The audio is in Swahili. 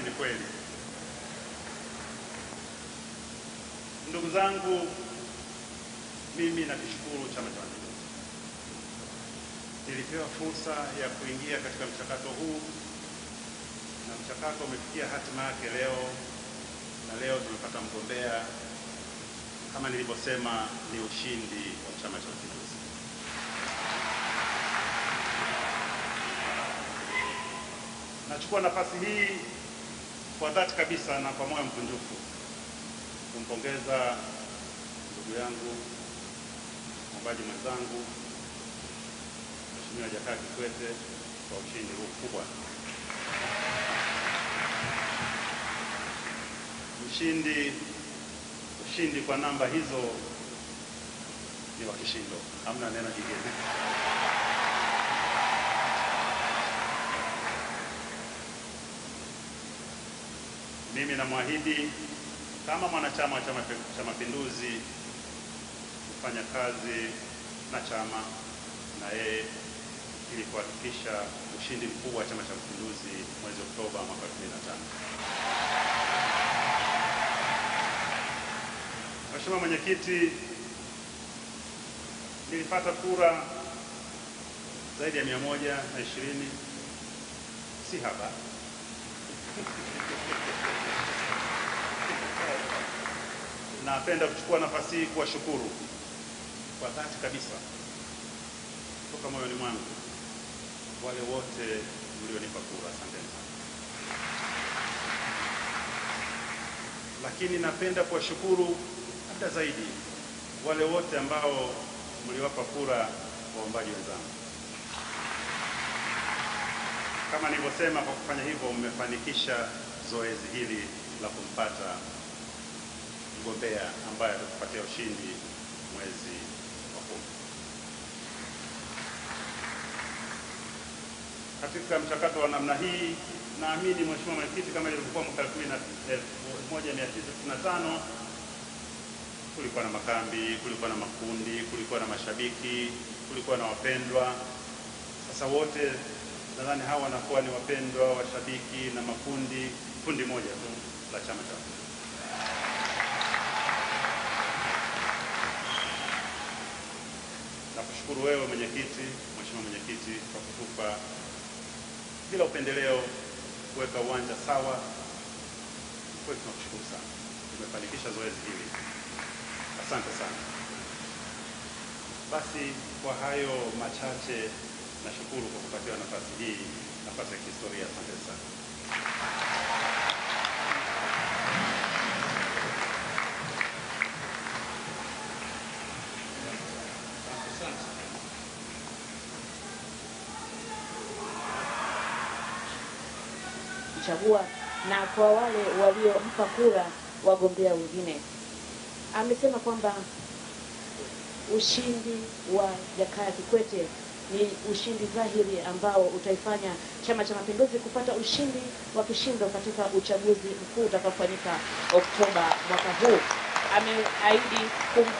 ni kweli. Ndugu zangu, mimi nakishukuru Chama cha Mapinduzi. Nilipewa fursa ya kuingia katika mchakato huu na mchakato umefikia hatima yake leo, na leo tumepata mgombea. Kama nilivyosema, ni ushindi wa Chama cha Mapinduzi. Nachukua nafasi hii kwa dhati kabisa na kwa moyo mkunjufu kumpongeza ndugu yangu, mwombaji mwenzangu, Mheshimiwa Jakaya Kikwete kwa ushindi huu mkubwa. Ushindi kwa namba hizo ni wa kishindo, hamna neno jingine. Mimi namwahidi kama mwanachama wa Chama cha Mapinduzi kufanya kazi na chama na yeye ili kuhakikisha ushindi mkubwa wa Chama cha Mapinduzi mwezi Oktoba mwaka 2025. Mheshimiwa Mwenyekiti, nilipata kura zaidi ya 120, si haba. Napenda kuchukua nafasi hii kuwashukuru kwa dhati kabisa kutoka moyoni mwangu wale wote mlionipa kura, asanteni sana. Lakini napenda kuwashukuru hata zaidi wale wote ambao mliwapa kura waombaji wenzangu. Kama nilivyosema, kwa kufanya hivyo mmefanikisha zoezi hili la kumpata mgombea ambaye atatupatia ushindi mwezi wa 10. Katika mchakato wa namna hii, naamini Mheshimiwa Mwenyekiti, kama ilivyokuwa mwaka 1995, kulikuwa na makambi, kulikuwa na makundi, kulikuwa na mashabiki, kulikuwa na wapendwa. Sasa wote nadhani hawa wanakuwa ni wapendwa, washabiki na makundi, kundi moja tu la Chama cha Mapinduzi. Nakushukuru wewe mwenyekiti, Mheshimiwa Mwenyekiti, kwa kutupa bila upendeleo kuweka uwanja sawa. Kwa hiyo tunakushukuru sana. Tumefanikisha zoezi hili. Asante sana. Basi kwa hayo machache, nashukuru kwa kupatiwa nafasi hii, nafasi ya kihistoria. Asante sana. Chagua na kwa wale waliompa kura wagombea wengine. Amesema kwamba ushindi wa Jakaya Kikwete ni ushindi dhahiri ambao utaifanya Chama cha Mapinduzi kupata ushindi wa kishindo katika uchaguzi mkuu utakaofanyika Oktoba mwaka huu. Ameahidi kumsaidia